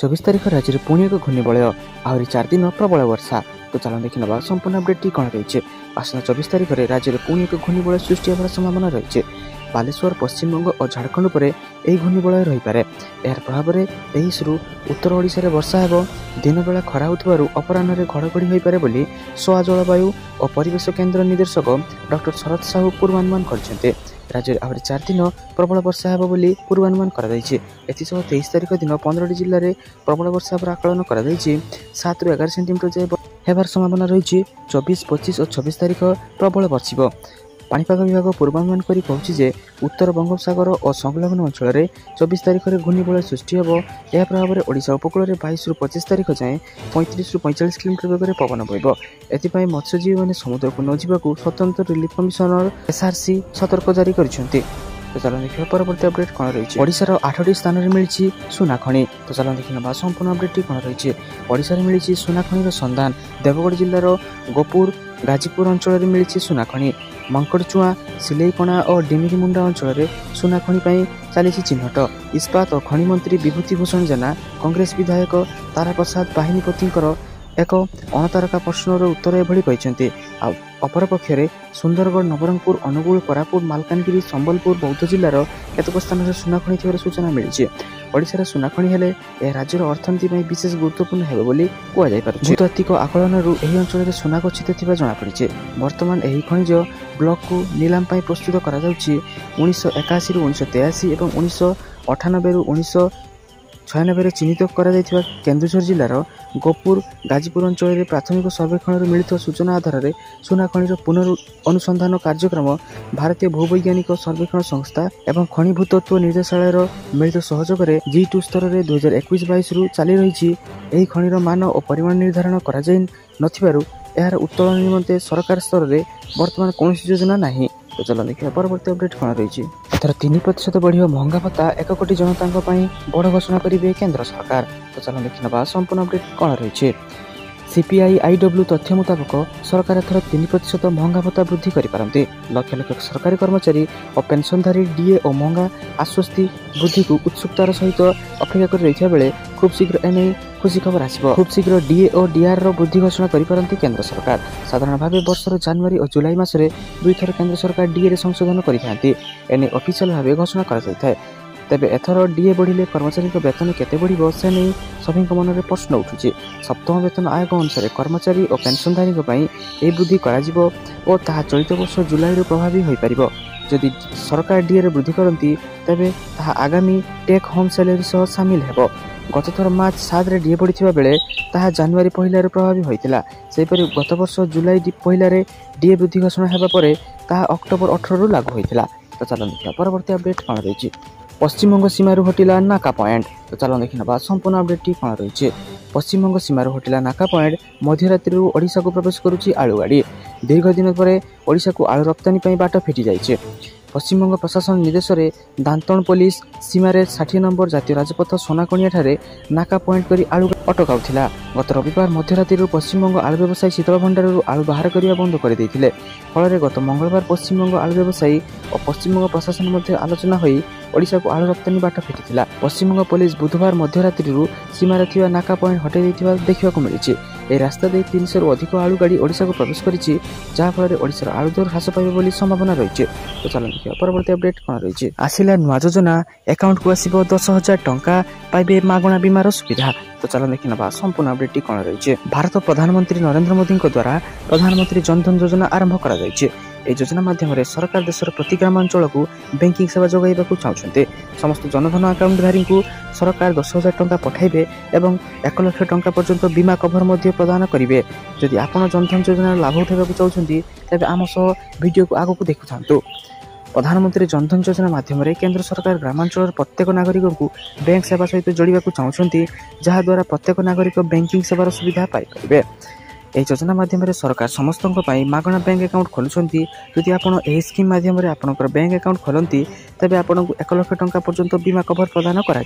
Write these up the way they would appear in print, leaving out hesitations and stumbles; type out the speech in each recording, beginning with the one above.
24 तारिख राज्य में पुणी एक घूर्णिबलय आहरी 4 दिन प्रबल वर्षा। तो चलो देखि नबा संपूर्ण अपडेट कौन रही। आसना 24 तारिख में राज्य में पुणी एक घूर्णिबलय सृष्टि होवार संभावना रही। बालेश्वर पश्चिमबंग और झारखंड पर यह घूर्णिबलय रहीपे। यार प्रभाव में उत्तर ओडिशा वर्षा हेब। दिन बेला खरा होथिबारु अपराह्न घड़घड़ी होईपारे बोली सोआ जलवायु और परिवेश केन्द्र निर्देशक डॉक्टर शरद साहू पूर्वानुमान करछन्ते। राज्य में आहरी 4 दिन प्रबल वर्षा हेब बोली पूर्वानुमान कराଯାଇଛି। एथिसह 23 तारिख दिन 15टी जिले में प्रबल वर्षा आकलन कराଯାଇଛି। 7 ରୁ 11 सेंटीमीटर जाए हेबार संभावना रही। 24, 25 और 26 तारिख प्रबल बर्षिब। पाणीपाग विभाग पूर्वानुमान करी कहूछि जे उत्तर बंगोपसागर और संलग्न अंचल में 24 तारिख में घूर्णिबलय सृष्टि हेब। यह प्रभाव में ओडिशा उपकूल में 22 ରୁ 25 तारिख जाए 35 ରୁ 45 किलोमीटर वेग पवन बहब। एथिपाई मत्स्यजीवी मैंने समुद्र को न जावाक स्वतंत्र रिलीफ कमिशनर SRC सतर्क जारी करिसेंते। तो चलो देखिए परवर्ती अपडेट कौन रही। ओडिशार 8टी स्थान में मिली सुना खनि। तो चलो देखिए ना संपूर्ण अपडेट कौन रही। ओडिशा में मिली सुना खनिर संधान। देवगढ़ जिलार गोपुर गाजीपुर अंचल में मिली सुना खनि। मांकड़चुआ सिलेईकणा और डिमिरीमुंडा अंचल में सुना खनि चली चिन्हट। इस्पात और खनि मंत्री विभूति भूषण जेना कांग्रेस विधायक तारा प्रसाद बाहिनीपति एक अणतारका प्रश्नर उत्तर एभली कहते। अपरपक्षे सुंदरगढ़ नवरंगपुर अनुगुल कोरापुट मालकानगिरी संबलपुर बौद्ध जिलार केतक स्थान में सुना खनि थिबार सूचना मिली। ओडिशार सुना खनि हेले राज्यर अर्थनीति में विशेष गुरुत्वपूर्ण हेबो बोली कुआ पारे। भूतात्विक आकलन एही अंचल में सुना गच्छित थिबा जଣା पड़िছে। वर्तमान एही खनिज ब्लॉक को नीलाम पाई प्रस्तुत करा जाउछि। 1981 ରୁ 1983 और 1998 ରୁ 1996 चिन्हित करा जायथिबा केन्दुझर जिलार गोपुर गाजीपुर अंचल में प्राथमिक सर्वेक्षण मिलित सूचना आधार में सुना खनिर पुनर्नुसंधान कार्यक्रम भारतीय भूवैज्ञानिक सर्वेक्षण संस्था एवं खनि भूतत्व निर्देशालय मिलित सहयोग में G2 स्तर में 2021-22 ରୁ चली रही। यही खनिर मान और परिमाण निर्धारण करा जाय नथिबारु यार उत्तोलन निमंते सरकार स्तर में वर्तमान कौन योजना नहीं। तो चलो देखिए परवर्ती अपडेट कौन रही। एथर 3% बढ़िया महंगा भत्ता 1 कोटी जनता बड़ घोषणा करेंगे केंद्र सरकार। तो चलो देखिए ना संपूर्ण अपडेट कौन रही। CPI IW तथ्य मुताबक सरकार एथर 3% महंगा भत्ता वृद्धि करें। लक्ष लक्ष सरकारी कर्मचारी और पेंशनधारी DA और महंगा आश्वस्ति वृद्धि को उत्सुकतार सहित अपेक्षा कर रही बेले खूब शीघ्र एने खुशी खबर आसब। खूब शीघ्र DA और DR वृद्धि घोषणा करें केंद्र सरकार। साधारण भाव वर्षर जनवरी और जुलाई मासरे 2 थर केंद्र सरकार DA रे संशोधन करते एने ऑफिशियल भाव घोषणा कर। तेबे एथर DA बढ़िले कर्मचारी वेतन केते बढ़िबो से नहीं सभी मन में प्रश्न उठुचे। सप्तम वेतन आयोग अनुसार कर्मचारी और पेंशनधारी ए वृद्धि कराजिबो और ताहा चलित वर्ष जुलाई रू प्रभावी होई परिबो। जदि सरकार DA रे वृद्धि करती तेबे ताहा आगामी टेक होम सैलरी सह शामिल हेबो। गत थर मार्च 7 रे DA बढ़िथिबा बेले ताहा जनवरी 1 रू प्रभावी होइतिला। सेपरि गत वर्ष जुलाई 1 रे DA वृद्धि घोषणा हेबा परे ताहा अक्टोबर 18 रू लागू होइतिला। तो चलो देखिया परवर्ती अपडेट कौन रही। पश्चिमबंग सीमारू हटिला नाका पॉइंट। तो चलो देखि नबा संपूर्ण अपडेट कौन रही। पश्चिमबंग सीमारू हटिला नाका पॉइंट मध्यरात्रि ओडिशा को प्रवेश करुछि आलू गाड़ी। दीर्घ दिन पर ओडिशा को आलू रप्तानी पई बाट फिटी जाइछे। पश्चिमबंग प्रशासन निर्देश में दांतण पुलिस सीमार 60 नंबर जातीय राजपथ सोनाकणिया ठारे नाका पॉइंट करी आलू अटकाउथिला। गत रविवार मध्यरात्रि पश्चिमबंग आलू व्यवसायी शीतल भंडार आलू बाहर करने बंद कर देथिले। फल गत मंगलवार पश्चिमबंग आलू व्यवसायी और पश्चिमबंग प्रशासन मध्य आलोचना होई ओडिशा को आलू रप्तानी बाट फिटिथिला। पश्चिमबंग पुलिस बुधवार मध्यरात्रि सीमार थिबा नाका पॉइंट हटाई देथिबा देखिबाकु मिलिछि। ए रास्ता दे 300 ରୁ अधिक आलू गाड़ी ओडिशा को प्रवेश करिछि जहाँफल ओडिशार आलू दर ह्रास पाइबो बोली संभावना रही। तो चलो देखिए परवर्ती अपडेट कौन रही। आसिला नुआ योजना अकाउंट को आसिबो 10,000 टंका पाइबे मागणा बीमार सुविधा। तो चलो देखि नबा संपूर्ण अपडेट कौन रही। भारत प्रधानमंत्री नरेंद्र मोदी द्वारा प्रधानमंत्री जनधन योजना आरंभ करा जायछि। এই যোজনা মাধ্যমে সরকার দেশের প্রতি গ্রামাঞ্চলকু ব্যাংকিং সেবা যোগাইবাকু চাহুଛନ୍ତି। সমস্ত জনধন আকাউন্টধারীଙ୍କୁ সরকার 10,000 টঙ্কা পঠাইবে এবং 1 লক্ষ টঙ্কা পর্যন্ত বীমা কভর মধ্য প্রদান করিবে। যদি আপন জনধন যোজনার লাভ উঠাইবাকু চাহুଛନ୍ତି তেবে আম সহ ভিডিওକୁ আগুକୁ দেখুথাନ୍ତୁ। प्रधानमंत्री जनधन योजना माध्यम केंद्र सरकार ग्रामांचल प्रत्येक नागरिक को बैंक सेवा सहित जोड़ा चाहते जहाद्वारा प्रत्येक नागरिक बैंकिंग सेवार सुविधा पाइपर। यह योजना माध्यम सरकार समस्त मागणा बैंक अकाउंट खोलुंट। यदि आप स्कीम माध्यम आपंकर बैंक अकाउंट खोलती तेज आपको 1 लक्ष टंका पर्यंत बीमा कवर प्रदान कर।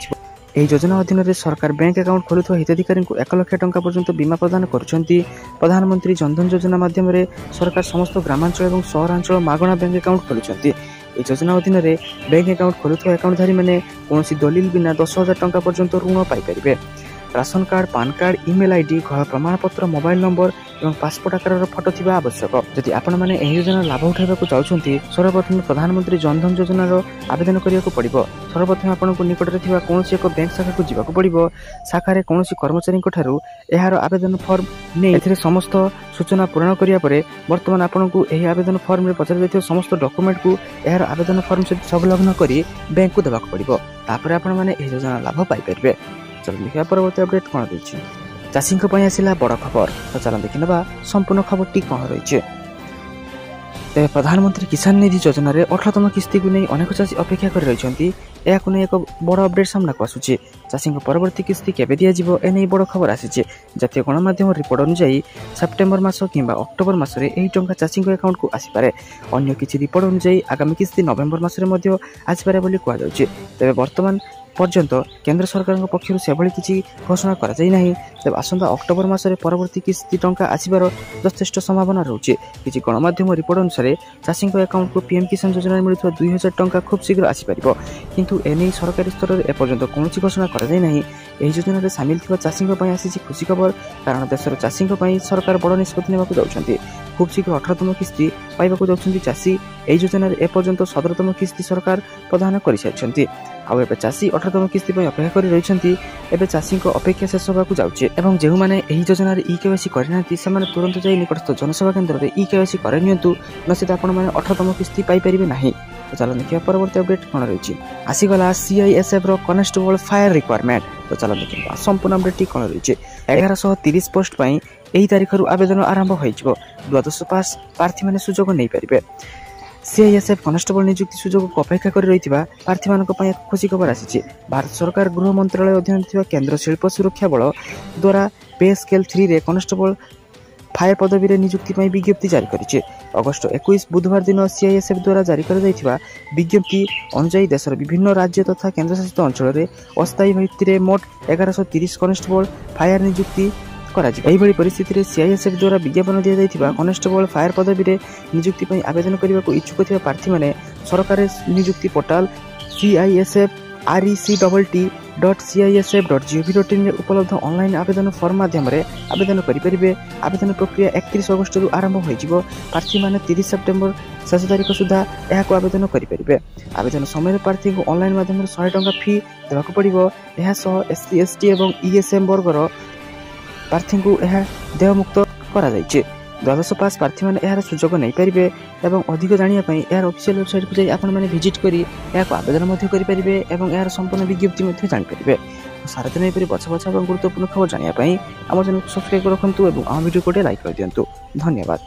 योजना अधीन सरकार बैंक अकाउंट खोलुवा हिताधिकारी 1 लक्ष टंका पर्यंत बीमा प्रदान करुँच। प्रधानमंत्री जनधन योजना माध्यम सरकार समस्त ग्रामांचल और सहरांचल मागणा बैंक अकाउंट खोलुंट। योजना अधीन बैंक अकाउंट खोलुवा अकाउंटधारी मैंने कौन दलिल बिना 10,000 टंका पर्यंत ऋण Piper. Ration card, PAN card, email ID, घर प्रमाणपत्र, मोबाइल नंबर और पासपोर्ट आकार फोटो थिबा आवश्यक। जदि आपण माने एही योजना लाभ उठाइबाकू चाहुछंती सर्वप्रथम प्रधानमंत्री जनधन योजनार आवेदन करियाकू पड़िबो। सर्वप्रथम आपनकू निकटरे थिबा कोनोसी एक बैंक शाखा को जिबाकू पड़िबो। शाखारे कोनोसी कर्मचारी ठारू एहार आवेदन फॉर्म नै एथिरे समस्त सूचना पूरण करिया परे वर्तमान आपनकू एही आवेदन फॉर्म रे पचार दैथिबा समस्त डॉक्यूमेंट को एहार आवेदन फॉर्म से संलग्न करी बैंक को देबाकू पड़िबो। तापर आपण माने एही योजना लाभ पाई परिबे। चलो देखिया परवर्ती अपडेट कोन दैछि। चाषी आसला बड़ खबर। तो चलो देखा संपूर्ण खबरटी कौन रही। तेज प्रधानमंत्री किसान निधि योजना रे 18तम किस्ती को नहीं अनेक चाषी अपेक्षा कर रही। एक बड़ अपडेट सामना को आसूची। चाषी परवर्ती किस्ती केबे दिया एने बड़ खबर आसी। जातीय गणमाध्यम रिपोर्ट अनुसार सेप्टेम्बर मास कि अक्टोबर मासरे एही टंका चाषी अकाउंट को आसीपारे। अन्य किछि रिपोर्ट अनुसार आगामी किस्ती नवेम्बर मासरे आसीपारे बोली कहा जाउछि। तेबे वर्तमान पर्यंत केंद्र सरकार पक्षर से किसी घोषणा करा जाई नाही। तब आसंता अक्टोबर मासरे परवर्ती किस्ती टंका आसीबार यथेष्ट संभावना रहुछि। किछि गणमाध्यम रिपोर्ट अनुसार चाषी अकाउंट को पीएम किसान योजना मिलुवा 2000 टंका खूब शीघ्र आसीपारिबो। किंतु एने सरकारी स्तर में एपर्यंत कौन घोषणा करा जाई नाही। एही योजना रे सामिल थिबा चाषी आसी खुशी खबर, कारण देशर चाषी सरकार बड़ निष्पत्ति नेबाकू जाउछंती। खूब शीघ्र 18तम किस्ती पाइबाकू जाउछंती चाषी। एही योजना रे एपर्यंत 17तम किस्ती सरकार प्रदान करि सारिछंती। आउ एबे चाषी 18तम किस्ती पई अपेक्षा करि रहिछंती। एबे चाषी को अपेक्षा शेष होबाकू जाउछे एवं जेहु माने एही योजना रे ई-केवाईसी करिनांती सेमाने तुरंत जाई निकटस्थ जनसेवा केंद्र रे ई-केवाईसी करे नियंतु, नसेत आपण माने 18तम किस्ती पाई परिबे नाही। तो चलो देखिए परवर्ती अपडेट कौन रही। आसीगला सीआईएसएफ रो कनेस्टेबल फायर रिक्वायरमेंट। तो चलो देखिए संपूर्ण अपडेट कौन रही। 1130 पोस्ट पाई एही तारिख रु आवेदन आरंभ होइजबो। द्वादश पास प्रार्थी माने सुजोग नै परिबे। सीआईएसएफ कनेस्टेबल नियुक्ति सुजोग को अपेक्षा कर रही प्रार्थी मान खुशी खबर आसी। भारत सरकार गृह मंत्रालय अधीन केंद्र शिल्प सुरक्षा बल द्वारा पे स्केल 3 रे कनेस्टेबल फायर पदवी रे नियुक्ति पई विज्ञप्ति जारी करिছে। अगस्त 21 बुधवार दिन सीआईएसएफ द्वारा जारी कर दैथिबा विज्ञप्ति अनुसार देशर विभिन्न राज्य तथा केंद्रशासित अंचल रे अस्थायी भित्तिरे मोट 1130 कनेस्टेबल फायर नियुक्ति एही परिस्थिति रे सीआईएसएफ द्वारा विज्ञापन दिया जाइथिबा कनेस्टेबल फायर पदवी रे नियुक्ति पई आवेदन करबा को इच्छुक थिबा प्रार्थी माने सरकारी नियुक्ति पोर्टल CISFRECTT.CISF.gov.in रे उपलब्ध ऑनलाइन आवेदन फॉर्म माध्यम रे आवेदन करि परिबे। आवेदन प्रक्रिया 31 अगस्त रु आरंभ होई जिवो। प्रार्थी माने 30 सेप्टेम्बर शेष तारिख सुधा एहा को आवेदन करि परिबे। आवेदन समय प्रार्थी को ऑनलाइन माध्यम रे 100 टंका फी देबाक पड़िबो। एहा सह एससी एसटी एवं ईएसएम वर्गर प्रार्थी को यह देयमुक्त करा जाइछे। द्वादश पास प्रार्थी मैंने यार सुजोग नहीं पारे एवं अधिक जानापी यार ऑफिशियल वेबसाइट को जाई आपण मैंने विजिट करी यार आवेदन करेंगे और यार संपूर्ण विज्ञप्ति जानीपारे। सारा दिन यहपरी बछा बछा गुरुत्वपूर्ण खबर जानापी आम चैनल को सब्सक्राइब रखुँ और आम वीडियो को लाइक कर दिंतु। धन्यवाद।